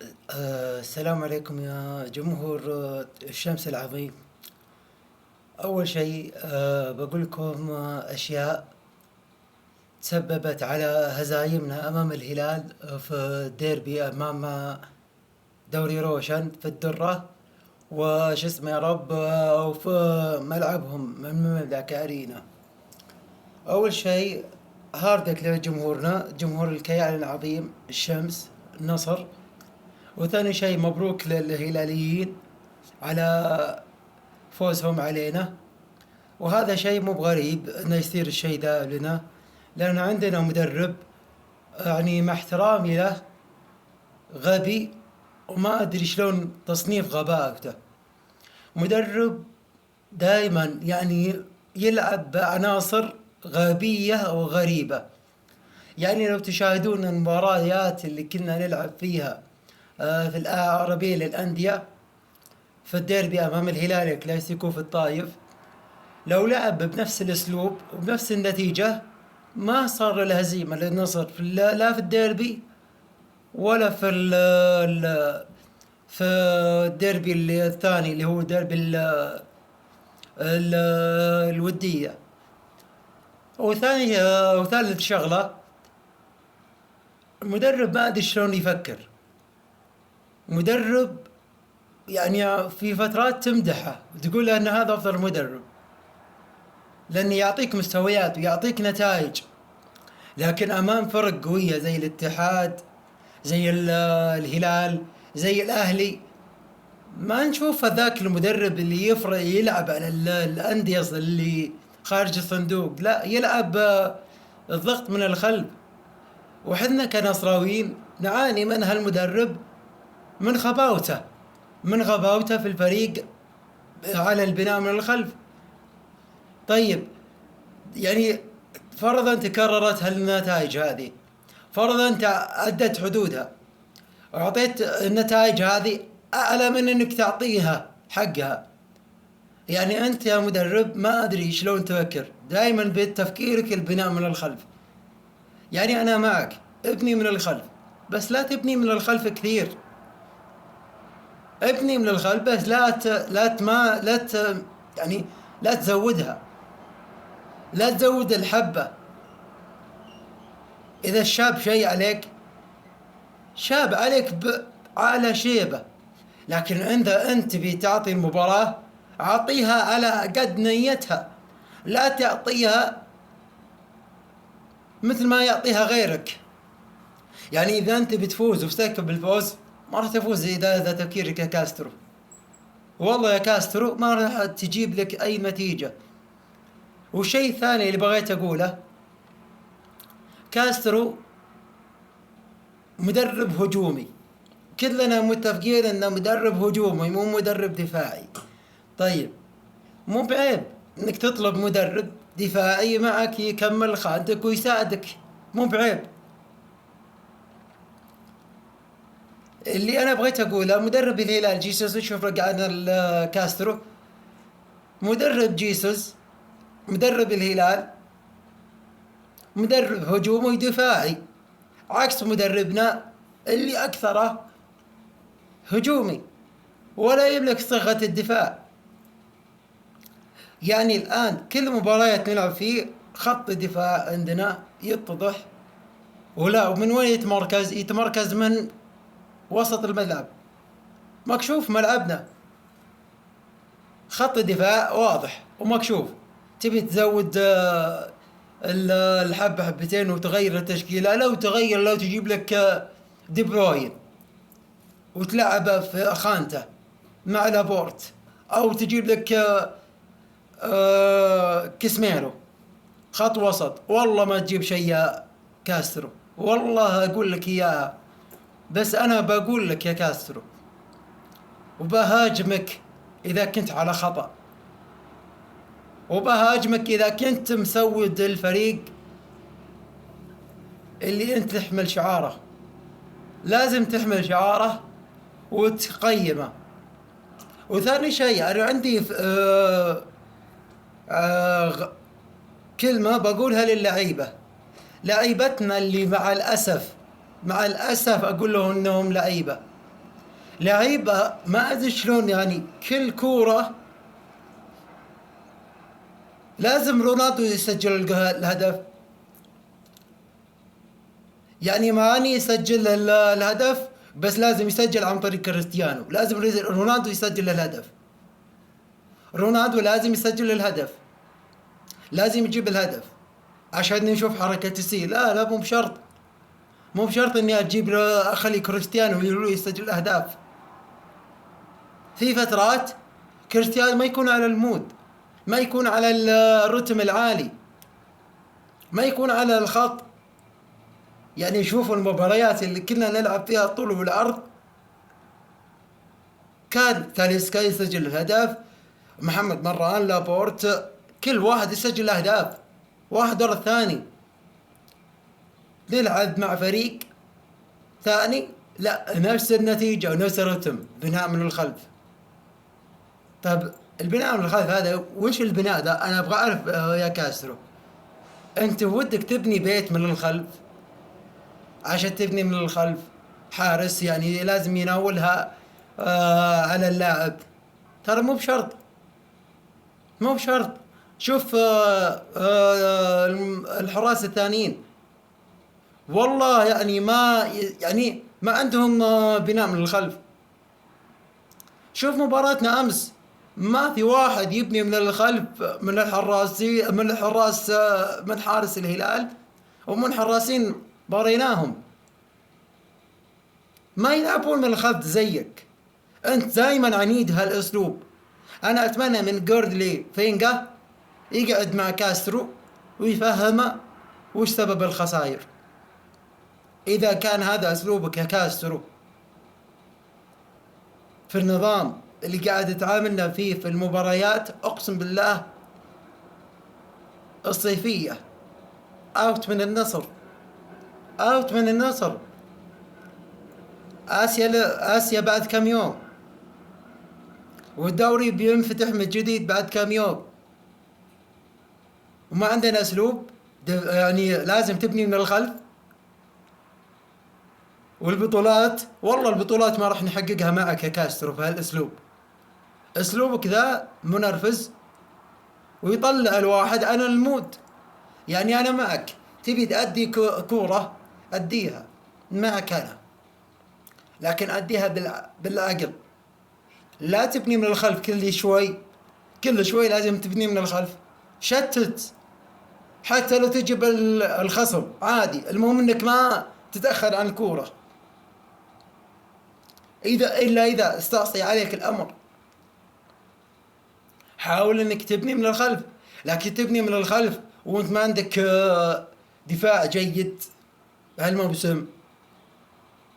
السلام عليكم يا جمهور الشمس العظيم. أول شيء بقول لكم أشياء تسببت على هزايمنا أمام الهلال في الديربي أمام دوري روشن في الدرة، وش اسمه يا رب، وفي ملعبهم من المملكة أرينا. أول شيء هاردك لجمهورنا، جمهور الكيان العظيم الشمس النصر. وثاني شيء مبروك للهلاليين على فوزهم علينا. وهذا شيء مو بغريب انه يصير الشيء ذا لنا، لان عندنا مدرب يعني مع احترامي له غبي، وما ادري شلون تصنيف غباءته. مدرب دائما يعني يلعب بعناصر غبية وغريبة. يعني لو تشاهدون المباريات اللي كنا نلعب فيها في العربية للأندية، في الديربي أمام الهلال الكلاسيكو في الطايف، لو لعب بنفس الأسلوب وبنفس النتيجة ما صار الهزيمة للنصر لا في الديربي ولا في الديربي الثاني اللي هو ديربي ال الودية. وثالث شغلة، المدرب ما أدري شلون يفكر. مدرب يعني في فترات تمدحه وتقول له أن هذا أفضل مدرب، لأنه يعطيك مستويات ويعطيك نتائج، لكن أمام فرق قوية زي الاتحاد، زي الهلال، زي الأهلي، ما نشوف هذاك المدرب اللي يفرق يلعب على الأندية اللي خارج الصندوق، لا يلعب الضغط من الخلف. وحنا كنصراويين نعاني من هالمدرب، من غباوته، من غباوته في الفريق على البناء من الخلف. طيب يعني فرضا تكررت هالنتائج هذه، فرضا انت أدت حدودها وأعطيت النتائج هذه أعلى من أنك تعطيها حقها، يعني أنت يا مدرب ما أدري شلون تفكر، دائما بتفكيرك البناء من الخلف. يعني أنا معك، ابني من الخلف، بس لا تبني من الخلف كثير. ابني من الخلف بس يعني لا تزودها، لا تزود الحبة. إذا الشاب شيء عليك، شاب عليك على شيبة، لكن إذا أنت بتعطي المباراة أعطيها على قد نيتها، لا تعطيها مثل ما يعطيها غيرك. يعني إذا أنت بتفوز وفتك بالفوز، ما راح تفوز إذا تفكيرك يا كاسترو. والله يا كاسترو ما راح تجيب لك أي نتيجة. والشيء الثاني اللي بغيت أقوله، كاسترو مدرب هجومي، كلنا متفقين انه مدرب هجومي مو مدرب دفاعي. طيب مو بعيب انك تطلب مدرب دفاعي معك يكمل خانتك ويساعدك، مو بعيب. اللي انا بغيت اقوله، مدرب الهلال جيسوس ايش يفرق عن كاسترو؟ مدرب جيسوس، مدرب الهلال مدرب هجومي دفاعي، عكس مدربنا اللي اكثره هجومي ولا يملك صيغة الدفاع. يعني الآن كل مباريات نلعب فيه خط الدفاع عندنا يتضح، ولا ومن وين يتمركز؟ يتمركز من وسط الملعب، مكشوف ملعبنا، خط الدفاع واضح ومكشوف. تبي تزود الحبة حبتين وتغير التشكيلة، لو تجيب لك دي بروين وتلعبه في خانته مع لابورت، أو تجيب لك كسميرو خط وسط، والله ما تجيب شيء يا كاسترو، والله أقول لك إياها. بس أنا بقول لك يا كاسترو، وبهاجمك إذا كنت على خطأ، وبهاجمك إذا كنت مسود الفريق اللي أنت تحمل شعاره. لازم تحمل شعاره وتقيمه. وثاني شيء أنا عندي كلمة بقولها للعيبة، لعيبتنا اللي مع الأسف أقول لهم إنهم لعيبة، لعيبة ما ادري شلون، يعني كل كورة لازم رونالدو يسجل الهدف. يعني ماني يسجل الهدف، بس لازم يسجل عن طريق كريستيانو. لازم رونالدو يسجل الهدف. رونالدو لازم يسجل الهدف، لازم يجيب الهدف عشان نشوف حركة السي. لا مو بشرط، مو بشرط اني اجيب اخلي كريستيانو يسجل الاهداف. في فترات كريستيانو ما يكون على المود، ما يكون على الرتم العالي، ما يكون على الخط. يعني شوفوا المباريات اللي كنا نلعب فيها طول والعرض، كان تاليسكا يسجل الهدف، محمد مران، لابورت، كل واحد يسجل اهداف، واحد ورا الثاني. نلعب مع فريق ثاني، لا نفس النتيجة ونفس الرتم، بناء من الخلف. طب البناء من الخلف هذا وش البناء ذا؟ انا ابغى اعرف يا كاسترو، انت ودك تبني بيت من الخلف؟ عشان تبني من الخلف حارس يعني لازم يناولها على اللاعب؟ ترى مو بشرط، مو بشرط. شوف الحراس الثانيين والله يعني ما عندهم بناء من الخلف. شوف مباراتنا امس، ما في واحد يبني من الخلف، من الحراسي، من الحراس، من حارس الهلال ومن حراسين باريناهم ما يلعبون من الخلف زيك. انت دائما عنيد هالاسلوب. انا اتمنى من جوردلي فينجا يقعد مع كاسترو ويفهمه وش سبب الخسائر. اذا كان هذا اسلوبك يا كاسترو في النظام اللي قاعد تعاملنا فيه في المباريات، اقسم بالله الصيفية اوت من النصر، اوت من النصر. اسيا بعد كم يوم، والدوري بينفتح من جديد بعد كم يوم، وما عندنا اسلوب. يعني لازم تبني من الخلف. والبطولات والله البطولات ما راح نحققها معك يا كاسترو في هالاسلوب. اسلوبك ذا منرفز ويطلع الواحد عن المود. يعني انا معك، تبي تأدي كورة اديها معك انا، لكن اديها بالعقل. لا تبني من الخلف كل شوي، كل شوي لازم تبني من الخلف. شتت، حتى لو تجيب الخصم عادي، المهم انك ما تتأخر عن الكورة. إذا استعصي عليك الأمر، حاول انك تبني من الخلف. لكن تبني من الخلف وانت ما عندك دفاع جيد هالموسم.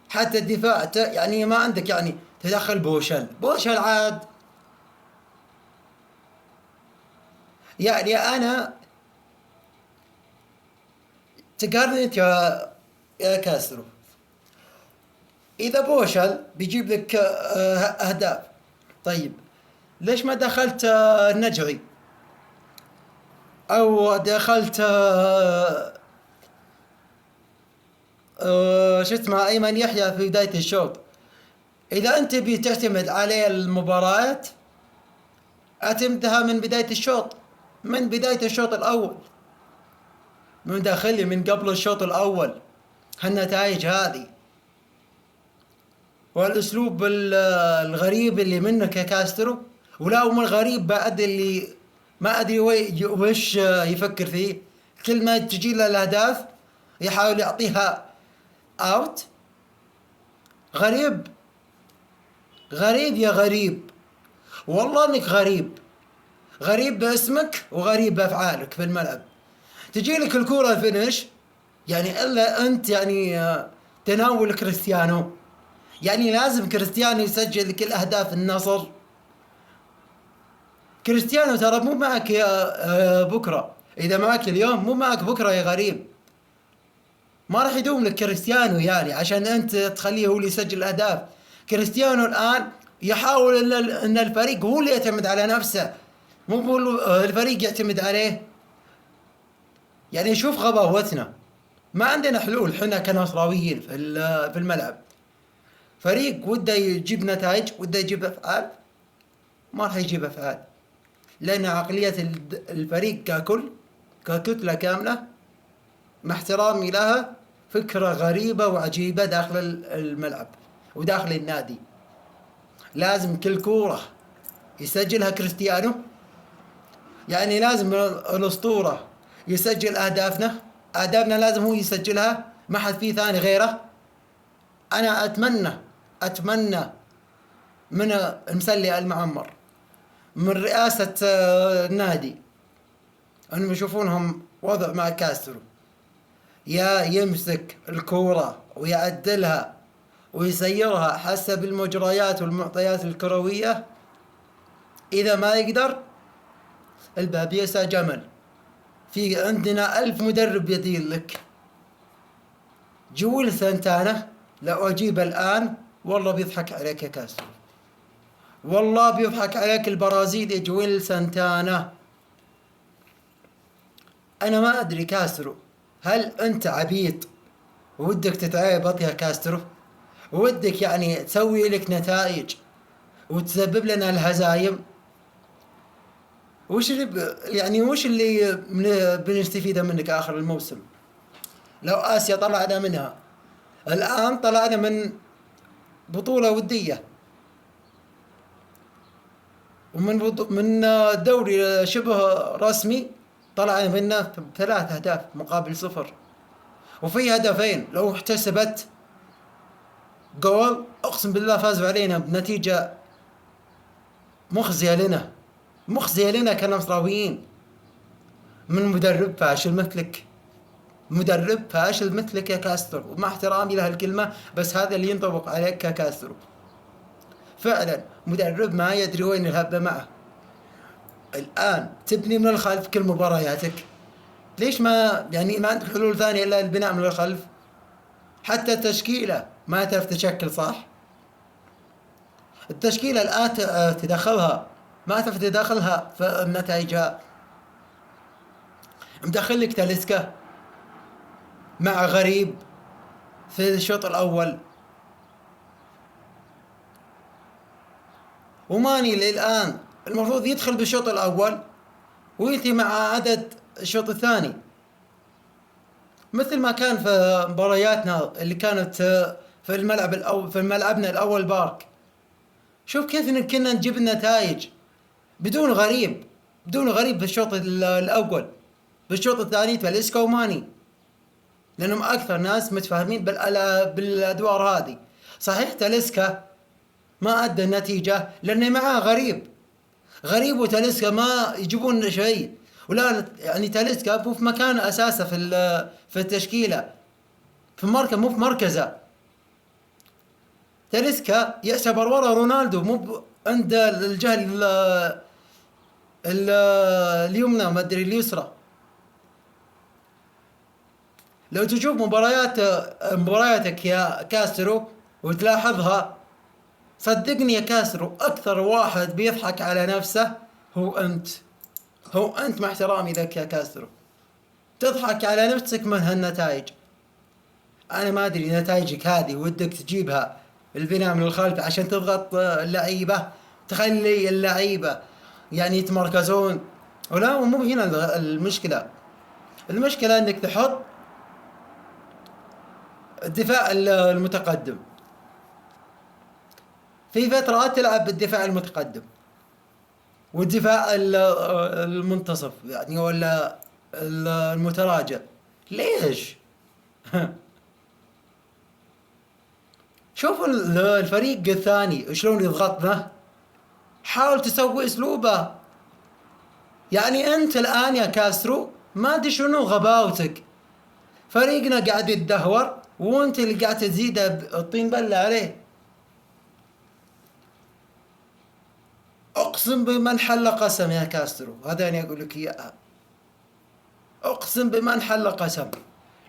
حتى الدفاع يعني ما عندك، يعني تدخل بوشل عاد. يعني انا تقارن انت يا كاسترو، اذا بوشل بيجيب لك اهداف، طيب ليش ما دخلت النجعي او دخلت شو اسمه ايمن يحيى في بداية الشوط؟ اذا انت بتعتمد عليه المباريات اعتمدها من بداية الشوط، من بداية الشوط الاول، من داخلي من قبل الشوط الاول. هالنتائج هذه والاسلوب الغريب اللي منك يا كاسترو، ولا من الغريب بعد اللي ما ادري وش يفكر فيه. كل ما تجي له الاهداف يحاول يعطيها اوت. غريب، غريب يا غريب، والله انك غريب، غريب باسمك وغريب بافعالك في الملعب. تجي لك الكرة فينش، يعني الا انت يعني تناول كريستيانو. يعني لازم كريستيانو يسجل لك الاهداف النصر. كريستيانو ترى مو معك يا بكره، اذا معك اليوم مو معك بكره يا غريب. ما راح يدوم لك كريستيانو يعني عشان انت تخليه هو اللي يسجل الاهداف. كريستيانو الان يحاول ان الفريق هو اللي يعتمد على نفسه، مو هو الفريق يعتمد عليه. يعني شوف غباوتنا، ما عندنا حلول حنا كنصراويين في الملعب. فريق وده يجيب نتائج، وده يجيب افعال، ما راح يجيب افعال، لان عقلية الفريق ككل، ككتلة كاملة، مع احترامي لها، فكرة غريبة وعجيبة داخل الملعب وداخل النادي. لازم كل كورة يسجلها كريستيانو، يعني لازم الأسطورة يسجل أهدافنا لازم هو يسجلها، ما حد فيه ثاني غيره. أنا أتمنى من المسلي المعمر، من رئاسة النادي، أنهم يشوفونهم وضع مع كاسترو، يا يمسك الكورة ويعدلها ويسيرها حسب المجريات والمعطيات الكروية. إذا ما يقدر، الباب يسع جمل، في عندنا 1000 مدرب يدين لك. جويل سانتانا لو أجيب الآن والله بيضحك عليك يا كاسترو، والله بيضحك عليك البرازيلي جويل سانتانا. أنا ما أدري كاسترو، هل أنت عبيط ودك تتعبط يا كاسترو؟ ودك يعني تسوي لك نتائج وتسبب لنا الهزايم؟ وش اللي وش اللي بنستفيده منك آخر الموسم؟ لو آسيا طلعنا منها، الآن طلعنا من بطولة ودية، من دوري شبه رسمي طلعنا منه 3 أهداف مقابل 0، وفي هدفين لو احتسبت جول اقسم بالله فازوا علينا بنتيجة مخزية لنا كنصراويين، من مدرب فاشل مثلك، مدرب فاشل مثلك يا كاسترو، ومع احترامي له الكلمة بس هذا اللي ينطبق عليك يا كاسترو. فعلا مدرب ما يدري وين الهبة معه. الآن تبني من الخلف كل مبارياتك، ليش ما عندك حلول ثانية إلا البناء من الخلف؟ حتى التشكيلة ما تعرف تشكل صح. التشكيلة الآن تدخلها ما تعرف تدخلها في نتائجها. مدخل لك تاليسكا مع غريب في الشوط الأول، وماني للآن المفروض يدخل بالشوط الأول وينتهي مع عدد الشوط الثاني، مثل ما كان في مبارياتنا اللي كانت في في ملعبنا الأول بارك. شوف كيف كنا نجيب النتائج بدون غريب في الشوط الأول. بالشوط الثاني تاليسكا وماني، لأنهم أكثر ناس متفاهمين بالأدوار هذه. صحيح تاليسكا ما أدى النتيجة لأنه معاه غريب وتاليسكا ما يجيبون شيء، ولا تاليسكا مو في مكان أساسه في التشكيلة، في مركز مو في مركزه. تاليسكا يعتبر ورا رونالدو، مو عند الجهة اليمنى ما أدري اليسرى. لو تشوف مبارياتك يا كاسترو وتلاحظها، صدقني يا كاسترو أكثر واحد بيضحك على نفسه هو أنت مع احترامي لك يا كاسترو، تضحك على نفسك من هالنتائج. أنا ما أدري نتائجك هذه ودك تجيبها البناء من الخلف عشان تضغط اللعيبة، تخلي اللعيبة يتمركزون، ولا مو هنا المشكلة أنك تحط الدفاع المتقدم. في فترات تلعب بالدفاع المتقدم والدفاع المنتصف ولا المتراجع. ليش؟ شوف الفريق الثاني شلون يضغطنا، حاول تسوي اسلوبه. انت الان يا كاسترو ما ادري شنو غباوتك، فريقنا قاعد يتدهور وانت اللي قاعد تزيد الطين بله عليه. اقسم بمن حل قسم يا كاسترو، هذا أنا اقول لك اياها، اقسم بمن حل قسم،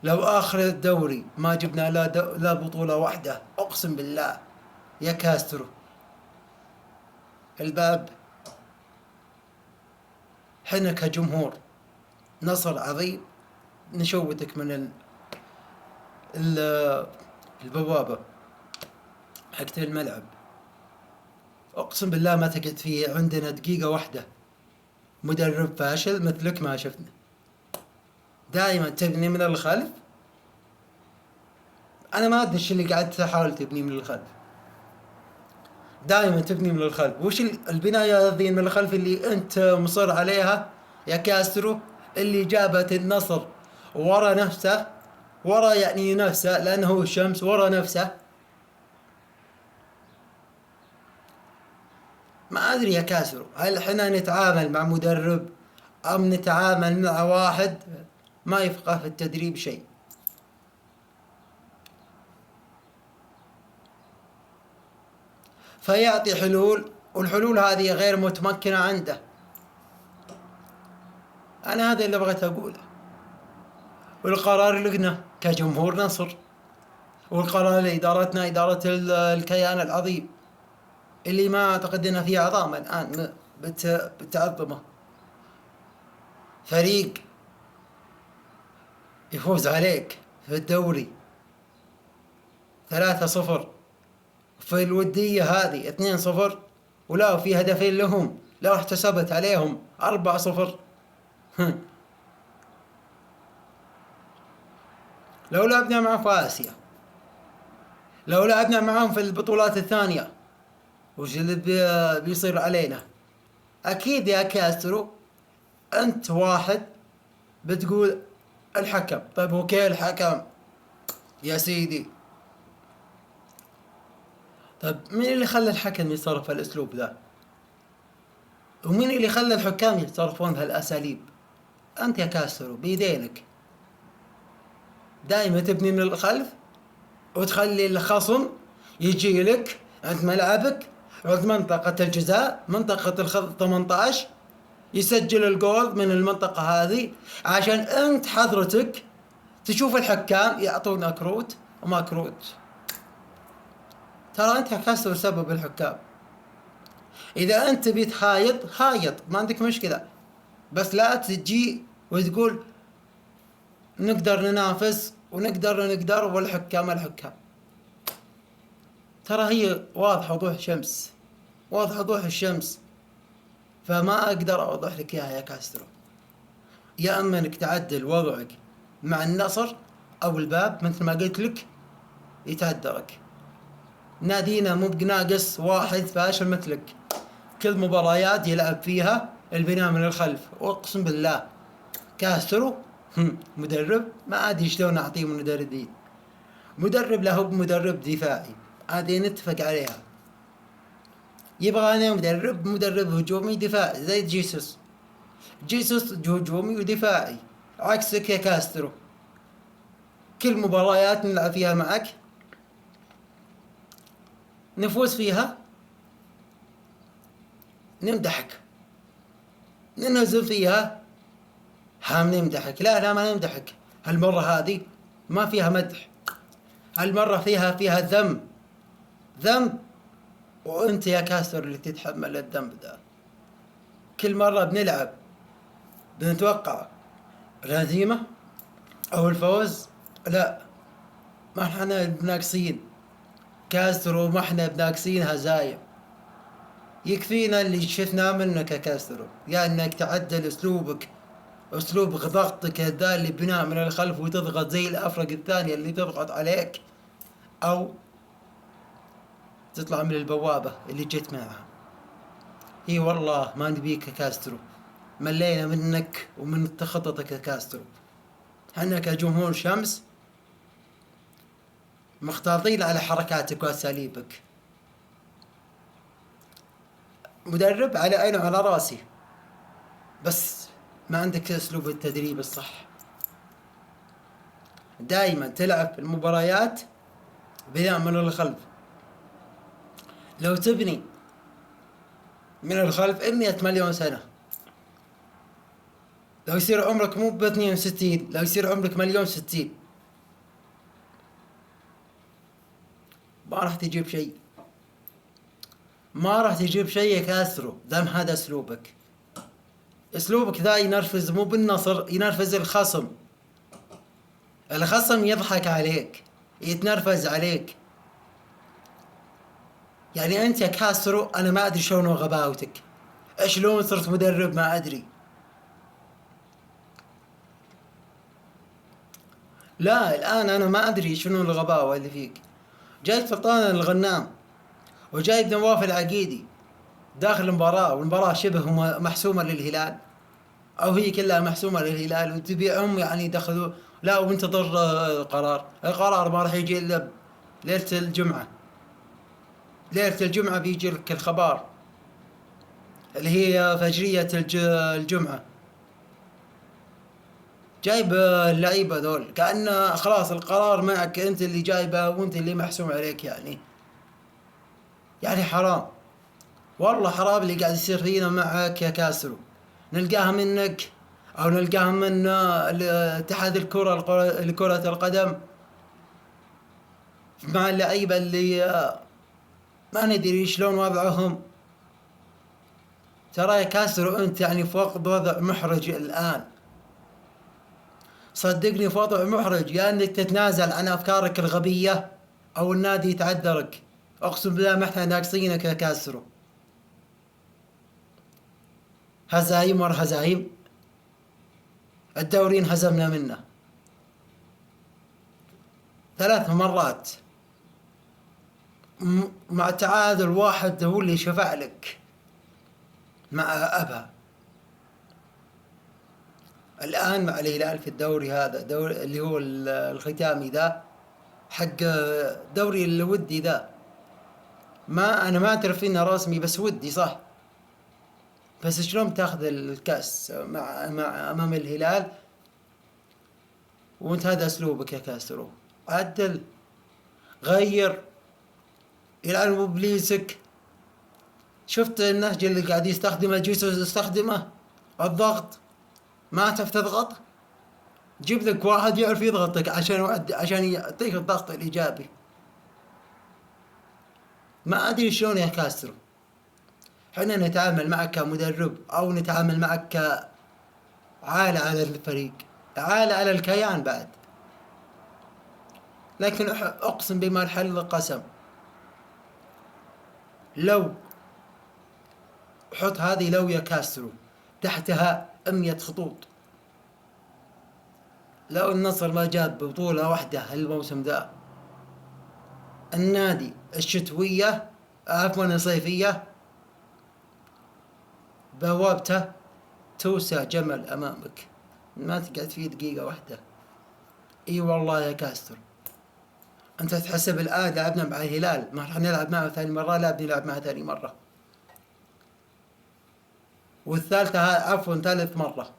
لو اخر الدوري ما جبنا لا بطولة واحدة، اقسم بالله يا كاسترو. الباب حنا كجمهور نصر عظيم نشوتك من البوابة. حقت الملعب، اقسم بالله ما تقعد فيه عندنا دقيقة واحدة. مدرب فاشل مثلك ما شفنا. دائما تبني من الخلف. انا ما ادري ايش اللي قاعد تحاول تبني من الخلف. دائما تبني من الخلف. وش البناية هذه من الخلف اللي انت مصر عليها يا كاسترو؟ اللي جابت النصر ورا نفسه، ورا يعني نفسه لانه هو الشمس، ورا نفسه. ما ادري يا كاسرو، هل احنا نتعامل مع مدرب ام نتعامل مع واحد ما يفقه في التدريب شيء؟ فيعطي حلول، والحلول هذه غير متمكنة عنده. انا هذا اللي بغيت اقوله. والقرار لنا كجمهور نصر، والقرار لإدارتنا، إدارة الكيان العظيم اللي ما أعتقد أن فيه عظامة الآن بتعظمه. فريق يفوز عليك في الدوري 3-0، في الودية هذه 2-0، ولا في هدفين لهم، لو احتسبت عليهم 4-0. لو لعبنا معهم في آسيا، لو لعبنا معهم في البطولات الثانية، وش اللي بيصير علينا؟ أكيد يا كاسترو أنت واحد بتقول الحكم. طيب اوكي الحكم يا سيدي، طيب مين اللي خلى الحكم يتصرف الاسلوب ذا؟ ومين اللي خلى الحكام يتصرفون بهالاساليب؟ انت يا كاسترو بيدينك. دائما تبني من الخلف وتخلي الخصم يجي لك عند ملعبك، عند منطقة الجزاء، منطقة الخط 18، يسجل الجول من المنطقة هذه، عشان انت حضرتك تشوف الحكام يعطونا كروت وما كروت. ترى انت كسر سبب الحكام. اذا انت بتخايط خايط، ما عندك مشكلة، بس لا تجي وتقول نقدر ننافس ونقدر والحكام الحكام. ترى هي واضحة وضوح شمس، واضحة وضوح الشمس. فما اقدر اوضح لك اياها يا كاسترو. يا اما انك تعدل وضعك مع النصر، او الباب مثل ما قلت لك يتهدرك. نادينا مو بناقص واحد فاشل مثلك، كل مباريات يلعب فيها البناء من الخلف. واقسم بالله كاسترو مدرب ما ادري شلون اعطيه مدربين. مدرب له مدرب دفاعي، هذه نتفق عليها. يبغى انا مدرب هجومي دفاعي زي جيسوس هجومي ودفاعي، عكسك يا كاسترو. كل مباريات نلعب فيها معك نفوز فيها نمدحك، ننزل فيها هم نمدحك. لا ما نمدحك، هالمرة هذه ما فيها مدح، هالمرة فيها ذنب. وانت يا كاسر اللي تتحمل الذنب ده. كل مرة بنلعب بنتوقع الهزيمة او الفوز، لا ما احنا بناقصين كاسترو، ما احنا بناقصين هزايم. يكفينا اللي شفناه منك يا كاسترو، يا انك تعدل اسلوب ضغطك هذا اللي بناء من الخلف وتضغط زي الافرق الثانية اللي تضغط عليك، او تطلع من البوابة اللي جيت معها. اي والله ما نبيك يا كاسترو، ملينا منك ومن تخططك يا كاسترو. احنا كجمهور شمس مختلطين على حركاتك واساليبك. مدرب على عيني وعلى راسي، بس ما عندك اسلوب التدريب الصح. دائما تلعب المباريات بناء من الخلف. لو تبني من الخلف 100 مليون سنة، لو يصير عمرك مو ب 62، لو يصير عمرك 1,060,000، ما راح تجيب شيء، ما راح تجيب شيء يا كاسترو. دام هذا اسلوبك ذا ينرفز، مو بالنصر، ينرفز الخصم يضحك عليك، يتنرفز عليك. يعني انت يا كاسترو انا ما ادري شلون غباوتك، شلون صرت مدرب ما ادري. لا الان انا ما ادري شنو الغباوه اللي فيك. جايب سلطان الغنام وجايب نواف العقيدي داخل المباراة، والمباراة شبه محسومة للهلال، او هي كلها محسومة للهلال، وتبيعهم يعني دخلوا. لا وانتظر القرار ما راح يجي الا ليلة الجمعة. ليلة الجمعة بيجي لك الخبر اللي هي فجرية الجمعة. جايب اللعيبة ذول كأن خلاص القرار معك، انت اللي جايبه وانت اللي محسوم عليك يعني. يعني حرام، والله حرام اللي قاعد يصير فينا معك يا كاسرو. نلقاها منك او نلقاها من اتحاد الكرة لكرة القدم مع اللعيبة اللي ما ندري شلون وضعهم. ترى يا كاسرو انت يعني في وضع محرج الان، صدقني في وضع محرج، يا انك تتنازل عن افكارك الغبية او النادي يتعذرك. اقسم بالله ما احنا ناقصينك يا كاسرو. هزايم ورا هزايم، الدوري انهزمنا منه 3 مرات، مع تعادل واحد هو اللي شفع لك مع أبها. الآن مع الهلال في الدوري هذا، دوري اللي هو الختامي ذا، حق دوري الودي ذا، ما أنا ما أعترف إنه رسمي بس ودي صح. بس شلون تاخذ الكأس مع أمام الهلال وأنت هذا أسلوبك يا كاسرو؟ عدل، غير، يلعن بليسك. شفت النهج اللي قاعد يستخدمه جيسوس يستخدمه، الضغط، ما تعرف تضغط، جيب لك واحد يعرف يضغطك عشان يعطيك الضغط الإيجابي. ما أدري شلون يا كاسترو حنا نتعامل معك كمدرب أو نتعامل معك كعالة على الفريق، عالة على الكيان بعد. لكن أقسم بما الحل قسم، لو حط هذه لو يا كاسترو تحتها 100 خطوط، لو النصر ما جاب بطولة واحدة هالموسم ذا، النادي الشتوية عفوا الصيفية بوابته توسع جمل أمامك، ما تقعد فيه دقيقة واحدة. اي والله يا كاستر، انت تحسب الآن لعبنا مع الهلال، ما راح نلعب معه ثاني مرة، لا بنلعب معه ثاني مرة، والثالثة عفوا ثالث مرة،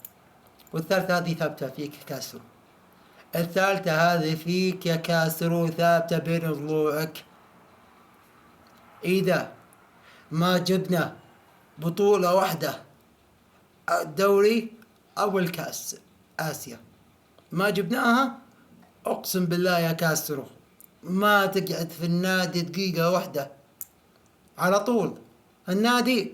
والثالثة هذه ثابتة فيك يا كاستر. الثالثة هذه فيك يا كاسر ثابتة بين ضلوعك. إذا ما جبنا بطولة واحدة الدوري أو الكأس آسيا ما جبناها، أقسم بالله يا كاسر ما تقعد في النادي دقيقة واحدة، على طول النادي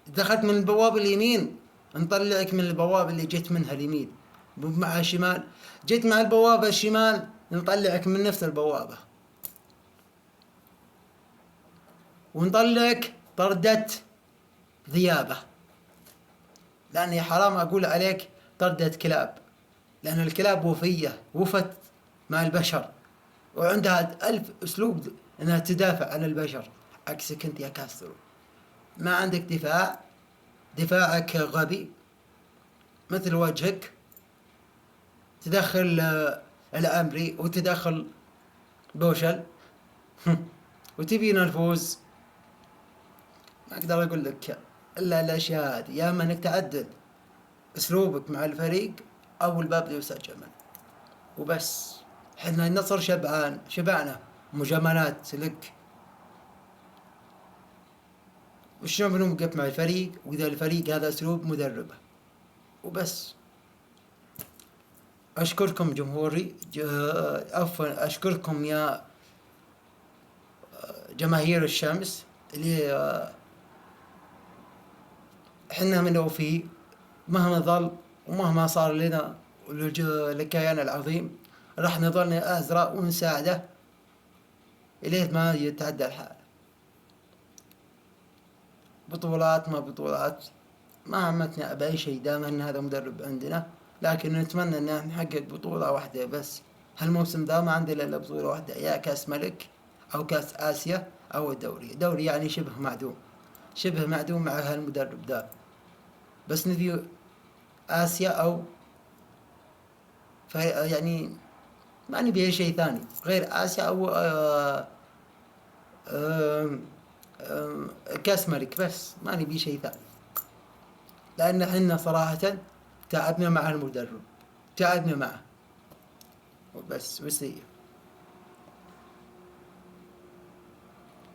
دخلت من البوابة اليمين نطلعك من البوابة اللي جيت منها اليمين، مع الشمال جيت مع البوابة الشمال نطلعك من نفس البوابة، ونطلعك طردة ذيابة، لأن يا حرام أقول عليك طردة كلاب، لأن الكلاب وفية وفت مع البشر وعندها 1000 أسلوب أنها تدافع عن البشر، عكسك أنت يا كاسترو ما عندك دفاع، دفاعك غبي مثل وجهك، تدخل العمري وتدخل بوشل وتبينا الفوز. ما أقدر أقول لك إلا الأشياء هذه، يا أما أنك تعدل أسلوبك مع الفريق أو الباب يوسع جمل وبس. حنا النصر شبعنا مجاملات لك، وشلون بنوقف مع الفريق وإذا الفريق هذا أسلوب مدربه وبس. أشكركم جمهوري، عفوا أشكركم يا جماهير الشمس اللي حنا من وفيه مهما ظل ومهما صار لنا الكيان العظيم، راح نظل أزرق ونساعده إليه ما يتعدى الحال. بطولات ما بطولات ما همتنا بأي شيء دام أن هذا مدرب عندنا، لكن نتمنى أن نحقق بطولة واحدة بس. هالموسم ذا ما عندنا إلا بطولة واحدة، يا كأس ملك أو كأس آسيا أو الدوري. دوري يعني شبه معدوم، شبه معدوم مع هالمدرب ذا. بس نبي آسيا أو يعني ما نبي أي شيء ثاني غير آسيا أو كأس ملك بس، ما نبي شيء ثاني. لأن احنا صراحة تعبنا مع المدرب، تعبنا معه وبس هي.